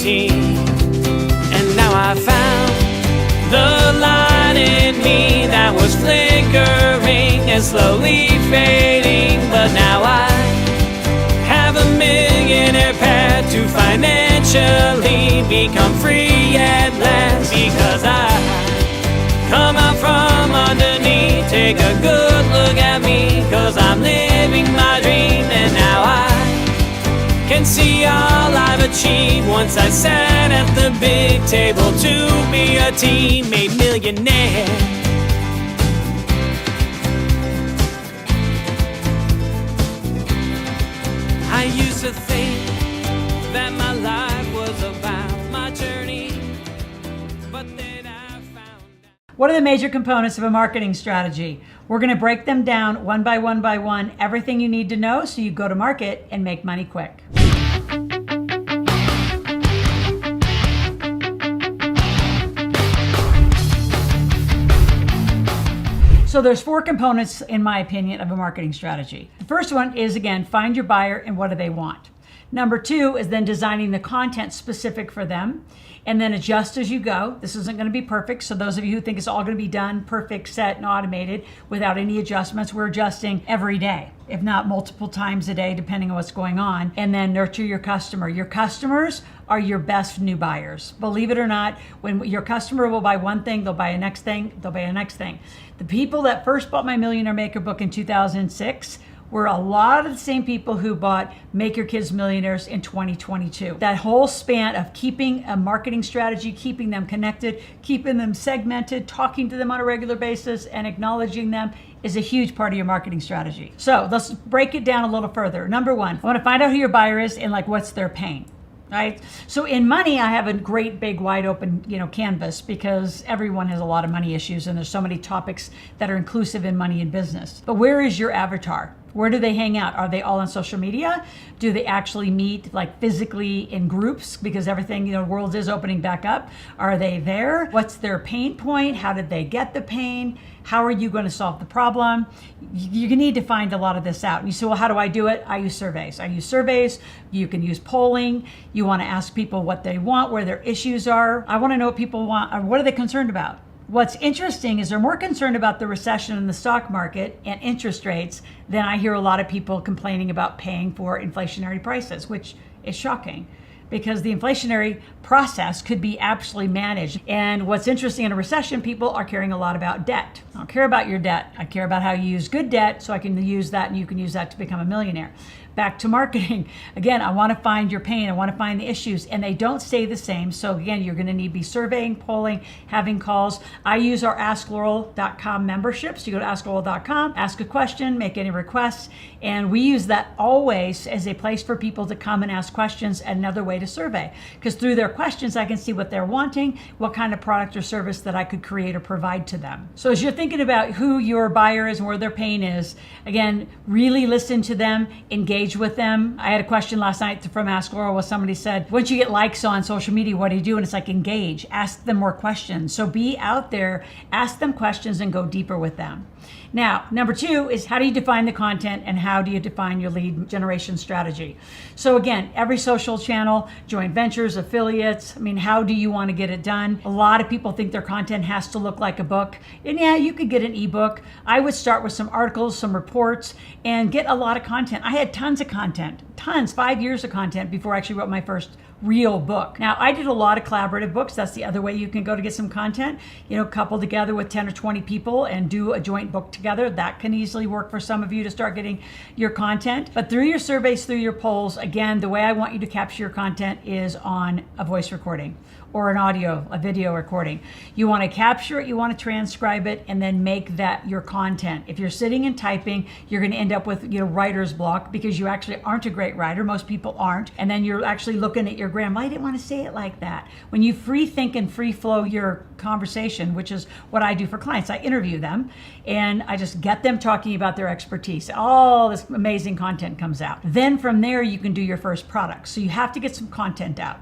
routine. And now I found the light in me that was flickering and slowly fading. But now I have a millionaire path to financially become free at last, because I come out from underneath. Take a good look at me, 'cause I'm living my dream. And now I can see all I've achieved once I sat at the big table to be a teammate millionaire. I used to think that my life was about my journey, but then I found out. What are the major components of a marketing strategy? We're going to break them down one by one, everything you need to know so you go to market and make money quick. So there's 4 components, in my opinion, of a marketing strategy. The first one is, again, find your buyer and what do they want. Number 2 is then designing the content specific for them, and then adjust as you go. This isn't going to be perfect. So those of you who think it's all going to be done, perfect, set, and automated without any adjustments, we're adjusting every day, if not multiple times a day, depending on what's going on. And then nurture your customer. Your customers are your best new buyers. Believe it or not, when your customer will buy one thing, they'll buy a next thing, they'll buy a next thing. The people that first bought my Millionaire Maker book in 2006 were a lot of the same people who bought Make Your Kids Millionaires in 2022. That whole span of keeping a marketing strategy, keeping them connected, keeping them segmented, talking to them on a regular basis, and acknowledging them is a huge part of your marketing strategy. So let's break it down a little further. Number 1, I want to find out who your buyer is and what's their pain. Right? So in money, I have a great big wide open, canvas, because everyone has a lot of money issues and there's so many topics that are inclusive in money and business. But where is your avatar? Where do they hang out? Are they all on social media? Do they actually meet physically in groups? Because everything, the world is opening back up. Are they there? What's their pain point? How did they get the pain? How are you going to solve the problem? You need to find a lot of this out. And you say, well, how do I do it? I use surveys. You can use polling. You want to ask people what they want, where their issues are. I want to know what people want, or what are they concerned about? What's interesting is they're more concerned about the recession in the stock market and interest rates than I hear a lot of people complaining about paying for inflationary prices, which is shocking, because the inflationary process could be absolutely managed. And what's interesting in a recession, people are caring a lot about debt. I don't care about your debt. I care about how you use good debt so I can use that and you can use that to become a millionaire. Back to marketing. Again, I want to find your pain. I want to find the issues, and they don't stay the same. So again, you're going to need to be surveying, polling, having calls. I use our AskLaurel.com memberships. You go to AskLaurel.com, ask a question, make any requests, and we use that always as a place for people to come and ask questions, and another way to survey. Because through their questions, I can see what they're wanting, what kind of product or service that I could create or provide to them. So as you're thinking about who your buyer is and where their pain is, again, really listen to them, engage with them. I had a question last night from Ask Laurel where somebody said, once you get likes on social media, what do you do? And it's engage, ask them more questions. So be out there, ask them questions and go deeper with them. Now, number 2 is, how do you define the content and how do you define your lead generation strategy? So again, every social channel, joint ventures, affiliates, how do you want to get it done? A lot of people think their content has to look like a book. And yeah, you could get an ebook. I would start with some articles, some reports, and get a lot of content. I had tons of content, 5 years of content before I actually wrote my first real book. Now, I did a lot of collaborative books. That's the other way you can go to get some content, couple together with 10 or 20 people and do a joint book together. That can easily work for some of you to start getting your content. But through your surveys, through your polls, again, the way I want you to capture your content is on a voice recording or a video recording. You want to capture it, you want to transcribe it, and then make that your content. If you're sitting and typing, you're going to end up with writer's block, because you actually aren't a great writer. Most people aren't. And then you're actually looking at your grammar. I didn't want to say it like that. When you free think and free flow your conversation, which is what I do for clients, I interview them and I just get them talking about their expertise. All this amazing content comes out. Then from there, you can do your first product. So you have to get some content out.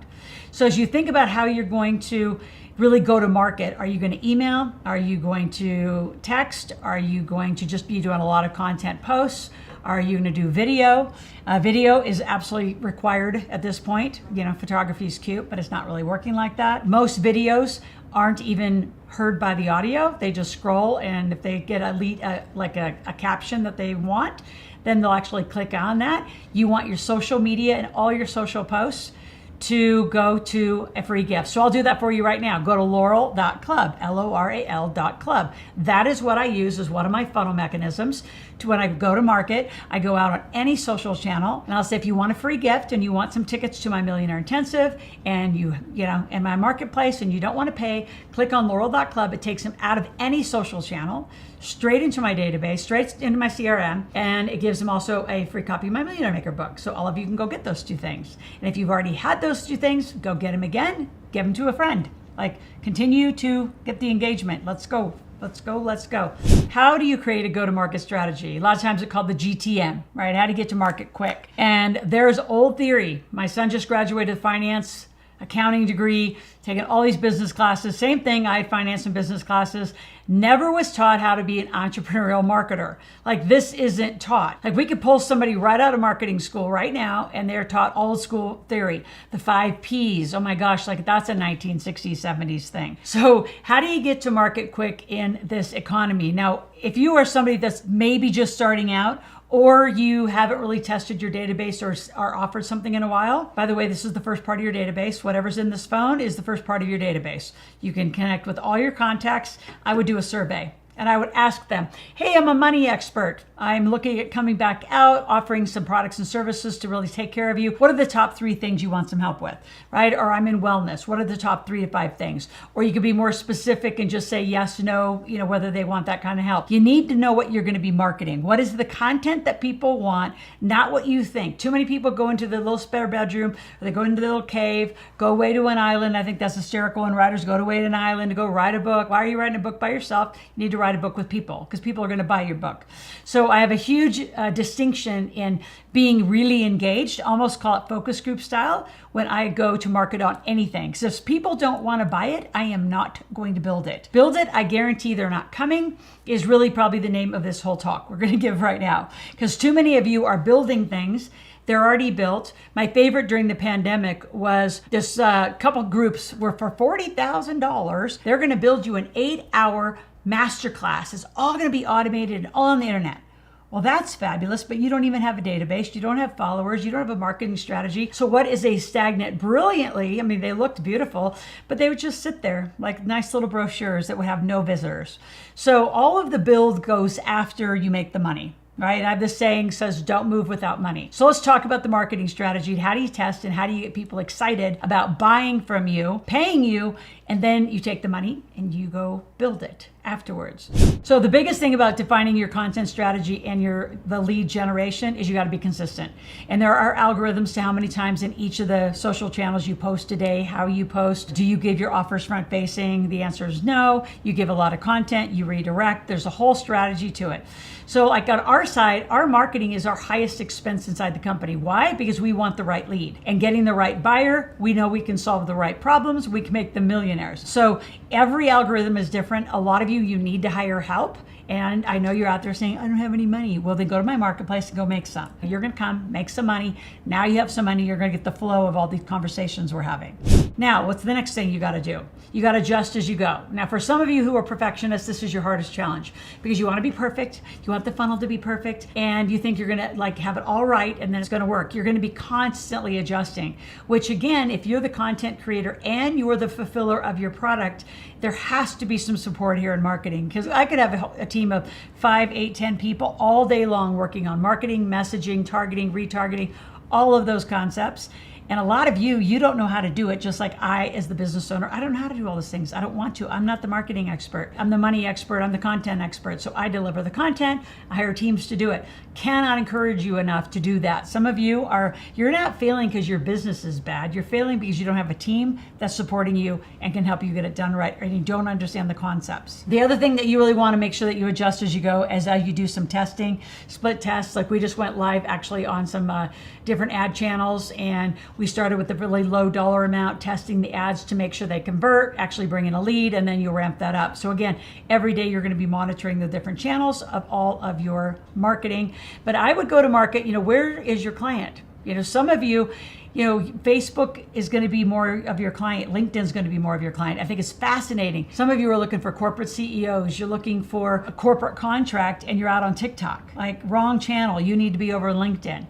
So as you think about how you're going to really go to market, are you going to email? Are you going to text? Are you going to just be doing a lot of content posts? Are you going to do video? Video is absolutely required at this point. You know, photography is cute, but it's not really working like that. Most videos aren't even heard by the audio. They just scroll, and if they get a caption that they want, then they'll actually click on that. You want your social media and all your social posts to go to a free gift. So I'll do that for you right now. Go to Loral.club, Loral.club. That is what I use as one of my funnel mechanisms to when I go to market. I go out on any social channel and I'll say, if you want a free gift and you want some tickets to my Millionaire Intensive and you know, in my marketplace and you don't want to pay, click on Loral.club. It takes them out of any social channel, straight into my database, straight into my CRM, and it gives them also a free copy of my Millionaire Maker book. So all of you can go get those two things. And if you've already had those two things, go get them again, give them to a friend. Like, continue to get the engagement. Let's go. Let's go, let's go. How do you create a go-to-market strategy? A lot of times it's called the GTM, right? How to get to market quick. And there's old theory. My son just graduated finance, accounting degree, taken all these business classes. Same thing, I had finance and business classes. Never was taught how to be an entrepreneurial marketer. Like, this isn't taught. Like, we could pull somebody right out of marketing school right now and they're taught old school theory. The 5 Ps, oh my gosh, like that's a 1960s, 70s thing. So how do you get to market quick in this economy? Now, if you are somebody that's maybe just starting out, or you haven't really tested your database or offered something in a while. By the way, this is the first part of your database. Whatever's in this phone is the first part of your database. You can connect with all your contacts. I would do a survey. And I would ask them, hey, I'm a money expert. I'm looking at coming back out, offering some products and services to really take care of you. What are the top 3 things you want some help with, right? Or I'm in wellness. What are the top 3 to 5 things? Or you could be more specific and just say yes, no, you know, whether they want that kind of help. You need to know what you're going to be marketing. What is the content that people want, not what you think. Too many people go into the little spare bedroom, or they go into the little cave, go away to an island. I think that's hysterical when writers go away to an island to go write a book. Why are you writing a book by yourself? You need to write a book with people, because people are going to buy your book. So I have a huge distinction in being really engaged, almost call it focus group style, when I go to market on anything. Because if people don't want to buy it, I am not going to build it. Build it, I guarantee they're not coming, is really probably the name of this whole talk we're going to give right now. Because too many of you are building things. They're already built. My favorite during the pandemic was this couple groups were for $40,000. They're going to build you an 8-hour masterclass. It's all going to be automated and all on the internet. Well, that's fabulous, but you don't even have a database. You don't have followers. You don't have a marketing strategy. So what is a stagnant? Brilliantly, I mean, they looked beautiful, but they would just sit there like nice little brochures that would have no visitors. So all of the build goes after you make the money. Right? I have this saying says, don't move without money. So let's talk about the marketing strategy. How do you test and how do you get people excited about buying from you, paying you, and then you take the money and you go build it afterwards. So the biggest thing about defining your content strategy and the lead generation is you got to be consistent. And there are algorithms to how many times in each of the social channels you post a day, how you post. Do you give your offers front facing? The answer is no. You give a lot of content, you redirect. There's a whole strategy to it. So like on our side, our marketing is our highest expense inside the company. Why? Because we want the right lead. And getting the right buyer, we know we can solve the right problems. We can make them millionaires. So every algorithm is different. A lot of you need to hire help. And I know you're out there saying, I don't have any money. Well, then go to my marketplace and go make some. You're going to come, make some money. Now you have some money. You're going to get the flow of all these conversations we're having. Now, what's the next thing you got to do? You got to adjust as you go. Now, for some of you who are perfectionists, this is your hardest challenge because you want to be perfect. You want the funnel to be perfect and you think you're going to like have it all right and then it's going to work. You're going to be constantly adjusting, which again, if you're the content creator and you're the fulfiller of your product, there has to be some support here in marketing because I could have a team of 5, 8, 10 people all day long working on marketing, messaging, targeting, retargeting, all of those concepts. And a lot of you don't know how to do it, just like I, as the business owner, I don't know how to do all those things. I don't want to. I'm not the marketing expert. I'm the money expert. I'm the content expert. So I deliver the content. I hire teams to do it. Cannot encourage you enough to do that. Some of you you're not failing because your business is bad. You're failing because you don't have a team that's supporting you and can help you get it done right, or you don't understand the concepts. The other thing that you really want to make sure that you adjust as you go is you do some testing, split tests. Like we just went live actually on some different ad channels, and We started with a really low dollar amount, testing the ads to make sure they convert, actually bring in a lead, and then you ramp that up. So again, every day you're going to be monitoring the different channels of all of your marketing. But I would go to market, where is your client? Some of you, Facebook is going to be more of your client. LinkedIn is going to be more of your client. I think it's fascinating. Some of you are looking for corporate CEOs. You're looking for a corporate contract and you're out on TikTok. Like, wrong channel. You need to be over LinkedIn.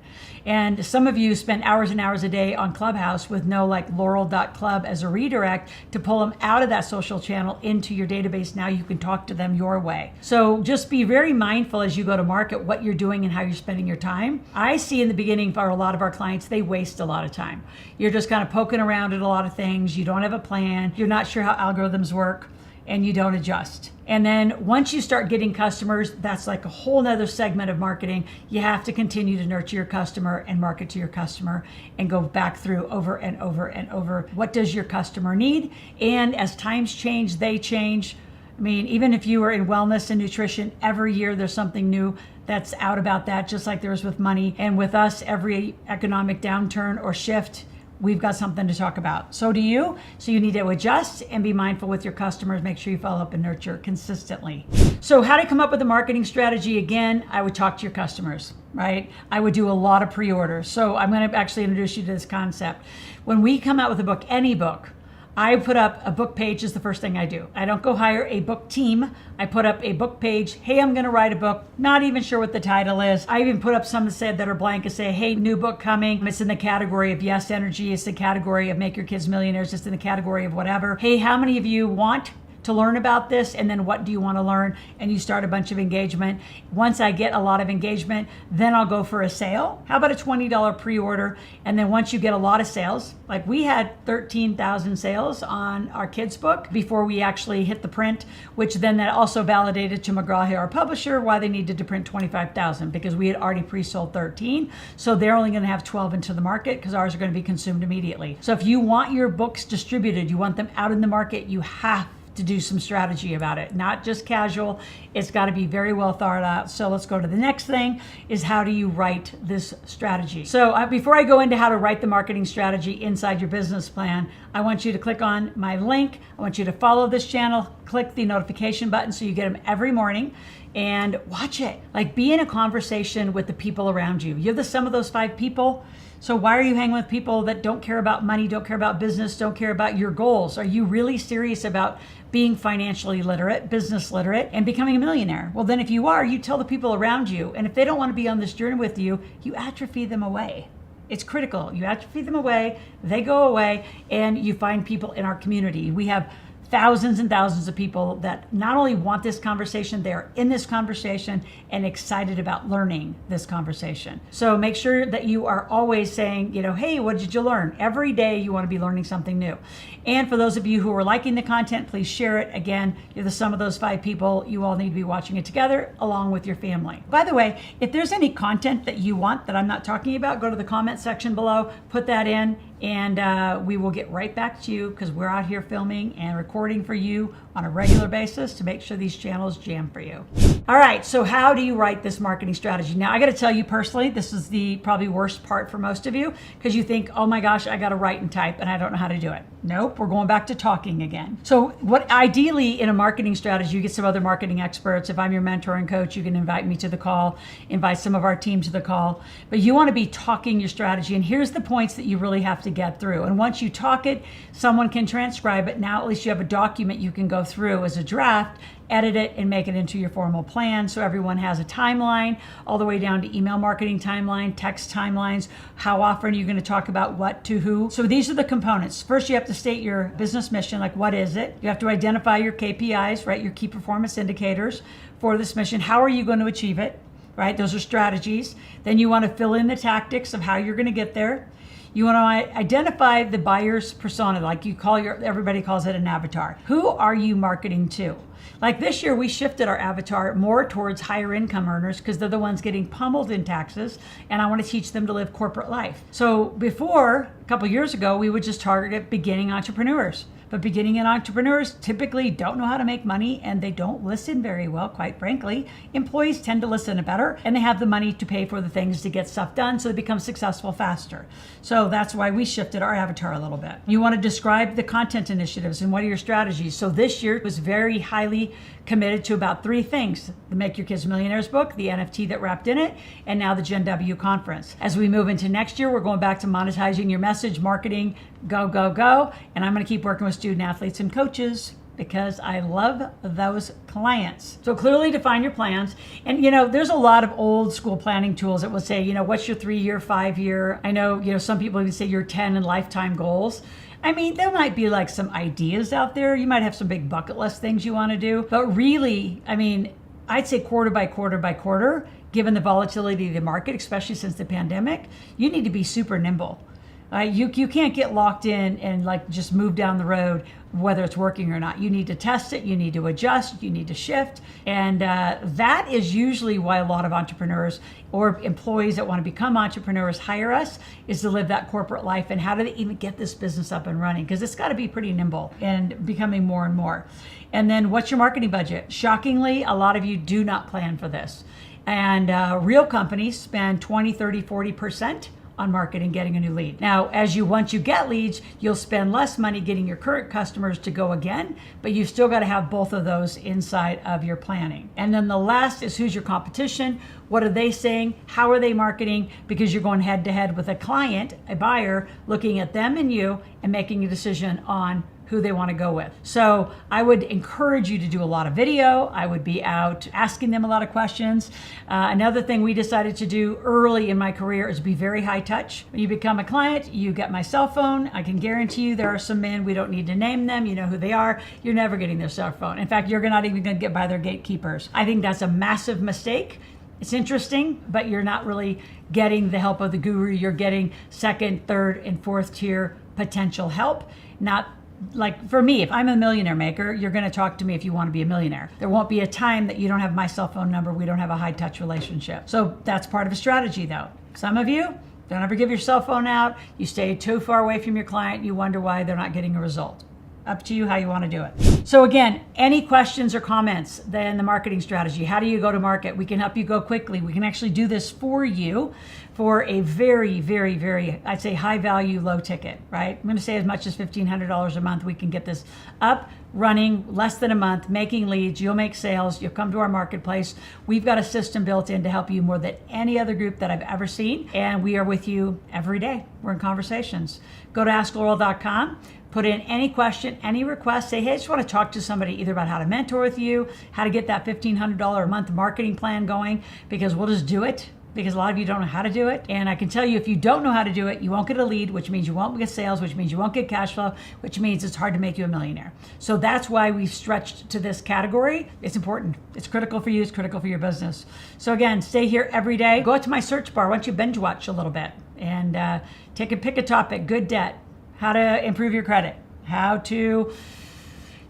And some of you spend hours and hours a day on Clubhouse with no Laurel.club as a redirect to pull them out of that social channel into your database. Now you can talk to them your way. So just be very mindful as you go to market what you're doing and how you're spending your time. I see in the beginning for a lot of our clients, they waste a lot of time. You're just kind of poking around at a lot of things. You don't have a plan. You're not sure how algorithms work, and you don't adjust. And then once you start getting customers, that's like a whole nother segment of marketing. You have to continue to nurture your customer and market to your customer and go back through over and over and over. What does your customer need? And as times change, they change. I mean, even if you are in wellness and nutrition, every year there's something new that's out about that, just like there is with money. And with us, every economic downturn or shift, we've got something to talk about. So do you. So you need to adjust and be mindful with your customers. Make sure you follow up and nurture consistently. So how to come up with a marketing strategy? Again, I would talk to your customers, right? I would do a lot of pre-orders. So I'm going to actually introduce you to this concept. When we come out with a book, any book, I put up a book page is the first thing I do. I don't go hire a book team. I put up a book page. Hey, I'm going to write a book. Not even sure what the title is. I even put up some that are blank and say, hey, new book coming. It's in the category of yes energy. It's the category of make your kids millionaires. It's in the category of whatever. Hey, how many of you want to learn about this? And then what do you want to learn? And you start a bunch of engagement. Once I get a lot of engagement, then I'll go for a sale. How about a $20 pre-order? And then once you get a lot of sales, like we had 13,000 sales on our kids book before we actually hit the print, which then that also validated to McGraw-Hill, our publisher, why they needed to print 25,000 because we had already pre-sold 13. So they're only going to have 12 into the market because ours are going to be consumed immediately. So if you want your books distributed, you want them out in the market, you have to do some strategy about it, not just casual. It's got to be very well thought out. So let's go to the next thing is how do you write this strategy? So before I go into how to write the marketing strategy inside your business plan, I want you to click on my link. I want you to follow this channel, click the notification button so you get them every morning and watch it. Like be in a conversation with the people around you. You're the sum of those 5 people. So why are you hanging with people that don't care about money, don't care about business, don't care about your goals? Are you really serious about being financially literate, business literate, and becoming a millionaire? Well, then if you are, you tell the people around you. And if they don't want to be on this journey with you, you atrophy them away. It's critical. You atrophy them away, they go away, and you find people in our community. We have thousands and thousands of people that not only want this conversation, they're in this conversation and excited about learning this conversation. So make sure that you are always saying, hey, what did you learn? Every day you want to be learning something new. And for those of you who are liking the content, please share it. Again, you're the sum of those 5 people. You all need to be watching it together along with your family. By the way, if there's any content that you want that I'm not talking about, go to the comment section below, put that in, and we will get right back to you because we're out here filming and recording for you on a regular basis to make sure these channels jam for you. All right, so how do you write this marketing strategy? Now, I got to tell you personally, this is the probably worst part for most of you because you think, oh my gosh, I got to write and type and I don't know how to do it. Nope, we're going back to talking again. So what ideally in a marketing strategy, you get some other marketing experts. If I'm your mentor and coach, you can invite me to the call, invite some of our team to the call, but you want to be talking your strategy. And here's the points that you really have to get through. And once you talk it, someone can transcribe it. Now at least you have a document you can go through as a draft, edit it, and make it into your formal plan so everyone has a timeline all the way down to email marketing timeline, text timelines, how often you're going to talk about what to who. So these are the components. First, you have to state your business mission, like what is it? You have to identify your KPIs, right? Your key performance indicators for this mission. How are you going to achieve it, right? Those are strategies. Then you want to fill in the tactics of how you're going to get there. You want to identify the buyer's persona, like everybody calls it an avatar. Who are you marketing to? Like this year, we shifted our avatar more towards higher income earners because they're the ones getting pummeled in taxes, and I want to teach them to live corporate life. So before, a couple years ago, we would just target beginning entrepreneurs. But beginning entrepreneurs typically don't know how to make money, and they don't listen very well, quite frankly. Employees tend to listen better, and they have the money to pay for the things to get stuff done, so they become successful faster. So that's why we shifted our avatar a little bit. You want to describe the content initiatives and what are your strategies. So this year was very highly committed to about 3 things: the Make Your Kids Millionaires book, the NFT that wrapped in it, and now the Gen W conference. As we move into next year, we're going back to monetizing your message, marketing, go, go, go. And I'm going to keep working with student athletes and coaches because I love those clients. So clearly define your plans. And there's a lot of old school planning tools that will say, what's your 3-year, 5-year? I know, some people even say your 10 and lifetime goals. I mean, there might be like some ideas out there. You might have some big bucket list things you want to do, but really, I mean, I'd say quarter by quarter by quarter, given the volatility of the market, especially since the pandemic, you need to be super nimble. You can't get locked in and like just move down the road, whether it's working or not. You need to test it, you need to adjust, you need to shift. And that is usually why a lot of entrepreneurs or employees that want to become entrepreneurs hire us, is to live that corporate life. And how do they even get this business up and running? Because it's got to be pretty nimble and becoming more and more. And then what's your marketing budget? Shockingly, a lot of you do not plan for this. And real companies spend 20, 30, 40% on marketing, getting a new lead. Now, once you get leads, you'll spend less money getting your current customers to go again, but you've still got to have both of those inside of your planning. And then the last is, who's your competition? What are they saying? How are they marketing? Because you're going head to head with a client, a buyer, looking at them and you and making a decision on who they want to go with. So I would encourage you to do a lot of video. I would be out asking them a lot of questions. Another thing we decided to do early in my career is be very high touch. When you become a client, you get my cell phone. I can guarantee you there are some men, we don't need to name them, you know who they are. You're never getting their cell phone. In fact, you're not even going to get by their gatekeepers. I think that's a massive mistake. It's interesting, but you're not really getting the help of the guru. You're getting second, third, and fourth tier potential help. Not like for me, if I'm a millionaire maker, you're going to talk to me if you want to be a millionaire. There won't be a time that you don't have my cell phone number. We don't have a high touch relationship. So that's part of a strategy though. Some of you don't ever give your cell phone out. You stay too far away from your client. You wonder why they're not getting a result. Up to you how you want to do it. So again, any questions or comments then the marketing strategy? How do you go to market? We can help you go quickly. We can actually do this for you for a very, very, very, I'd say high value, low ticket, right? I'm going to say as much as $1,500 a month. We can get this up, running less than a month, making leads. You'll make sales. You'll come to our marketplace. We've got a system built in to help you more than any other group that I've ever seen. And we are with you every day. We're in conversations. Go to AskLaurel.com. Put in any question, any request. Say, hey, I just want to talk to somebody either about how to mentor with you, how to get that $1,500 a month marketing plan going, because we'll just do it. Because a lot of you don't know how to do it. And I can tell you, if you don't know how to do it, you won't get a lead, which means you won't get sales, which means you won't get cash flow, which means it's hard to make you a millionaire. So that's why we've stretched to this category. It's important. It's critical for you. It's critical for your business. So again, stay here every day. Go out to my search bar. Why don't you binge watch a little bit and pick a topic, good debt, how to improve your credit, how to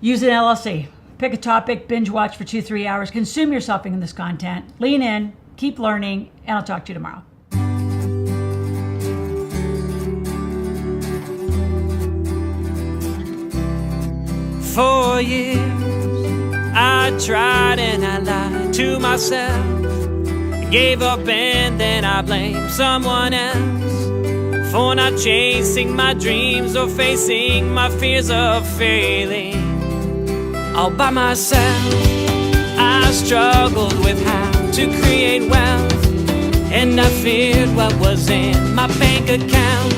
use an LLC. Pick a topic, binge watch for 2-3 hours, consume yourself in this content, lean in, keep learning, and I'll talk to you tomorrow. For years, I tried and I lied to myself. I gave up and then I blamed someone else for not chasing my dreams or facing my fears of failing. All by myself, I struggled with how to create wealth, and I feared what was in my bank account,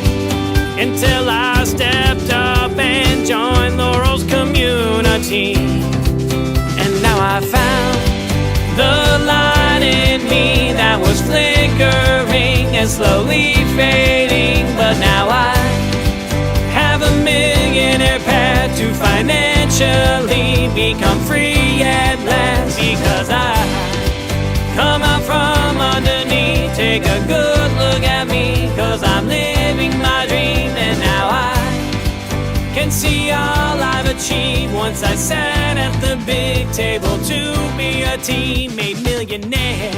until I stepped up and joined Laurel's community. And now I found the light in me that was flickering and slowly fading. But now I have a millionaire path to financially become free at last, because I come out from underneath. Take a good look at me, 'cause I'm living my dream. And now I can see all I've achieved once I sat at the big table to be a team made millionaire.